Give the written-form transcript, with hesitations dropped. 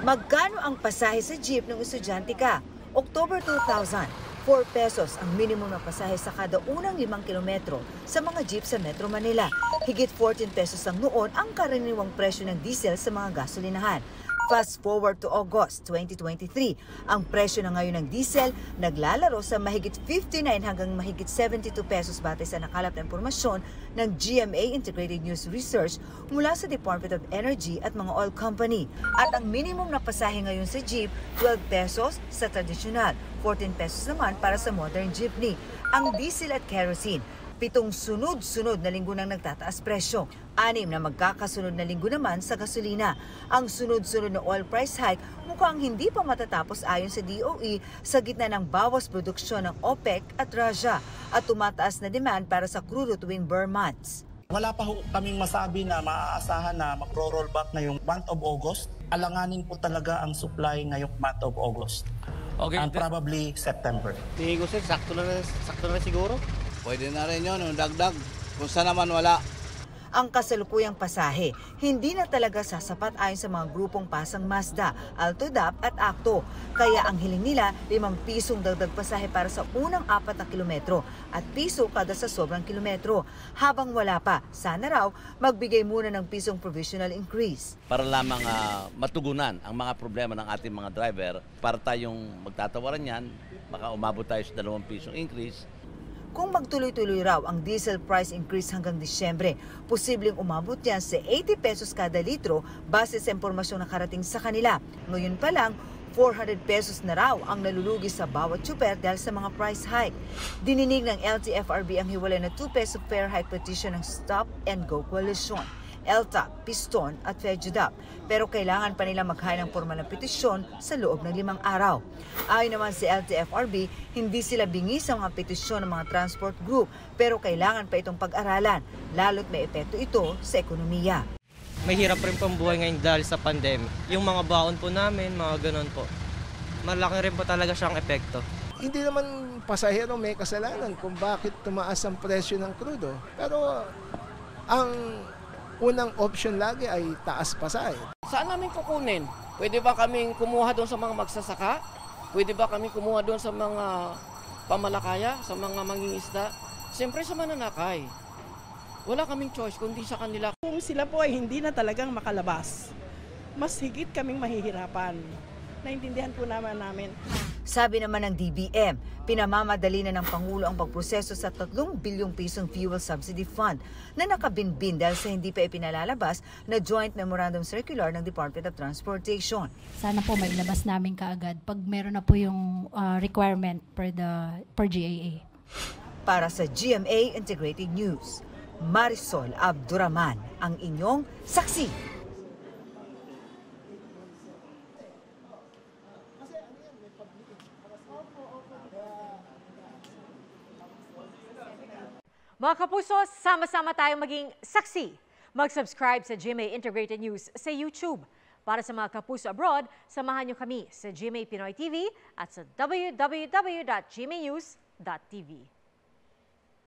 Magkano ang pasahe sa jeep ng estudyante ka? October 2000, 4 pesos ang minimum na pasahe sa kada unang 5 kilometro sa mga jeep sa Metro Manila. Higit 14 pesos ang noon ang karaniwang presyo ng diesel sa mga gasolinahan. Fast forward to August 2023, ang presyo na ngayon ng diesel naglalaro sa mahigit 59 hanggang mahigit 72 pesos batay sa nakalap na impormasyon ng GMA Integrated News Research mula sa Department of Energy at mga oil company. At ang minimum na pasahe ngayon sa jeep, 12 pesos sa tradisyonal, 14 pesos naman para sa modern jeepney. Ang diesel at kerosene, 7 sunod-sunod na linggo nang nagtataas presyo. 6 na magkakasunod na linggo naman sa gasolina. Ang sunod-sunod na oil price hike mukhang hindi pa matatapos ayon sa DOE sa gitna ng bawas produksyon ng OPEC at Russia at tumataas na demand para sa crudo tuwing bare months. Wala pa kaming masabi na maaasahan na magro-roll back ngayong month of August. Alanganin po talaga ang supply ngayong month of August. Okay, and probably September. Tingin ko sir, sakto na siguro. Pwede na rin yun, dagdag. Kung saan naman wala. Ang kasalukuyang pasahe, hindi na talaga sasapat ayon sa mga grupong Pasang Mazda, Altodap at Akto. Kaya ang hiling nila, 5 pisong dagdag pasahe para sa unang 4 na kilometro at piso kada sa sobrang kilometro. Habang wala pa, sana raw magbigay muna ng pisong provisional increase. Para lamang matugunan ang mga problema ng ating mga driver, para tayong magtatawaran yan, baka umabot tayo sa 2 pisong increase. Kung magtuloy-tuloy raw ang diesel price increase hanggang Disyembre, posibleng umabot yan sa 80 pesos kada litro base sa impormasyong nakarating sa kanila. Ngayon pa lang, 400 pesos na raw ang nalulugi sa bawat tsuper dahil sa mga price hike. Dininig ng LTFRB ang hiwalay na 2 peso fare hike petition ng Stop and Go Coalition, LTAC, Piston at FEDUDAP. Pero kailangan pa nila maghain ng formal na petisyon sa loob ng 5 araw. Ayon naman si LTFRB, hindi sila bingi sa mga petisyon ng mga transport group pero kailangan pa itong pag-aralan, lalo't may epekto ito sa ekonomiya. Mahirap rin pong buhay ngayon dahil sa pandemic. Yung mga baon po namin, mga ganon po. Malaki rin po talaga siyang epekto. Hindi naman pasahero may kasalanan kung bakit tumaas ang presyo ng crudo. Pero ang unang option lagi ay taas pasahe. Saan namin kukunin? Pwede ba kaming kumuha doon sa mga magsasaka? Pwede ba kami kumuha doon sa mga pamalakaya, sa mga mangingisda? Siyempre sa mananakay. Wala kaming choice kundi sa kanila. Kung sila po ay hindi na talagang makalabas, mas higit kaming mahihirapan. Naintindihan po namin. Sabi naman ng DBM, pinamamadali na ng Pangulo ang pagproseso sa 3 bilyong pisong fuel subsidy fund na nakabinbin dahil sa hindi pa ipinalalabas na Joint Memorandum Circular ng Department of Transportation. Sana po mailabas namin kaagad pag meron na po yung requirement per GAA. Para sa GMA Integrated News, Marisol Abduraman, ang inyong saksi. Mga kapuso, sama-sama tayong maging saksi. Mag-subscribe sa GMA Integrated News sa YouTube. Para sa mga kapuso abroad, samahan niyo kami sa GMA Pinoy TV at sa www.gmanews.tv.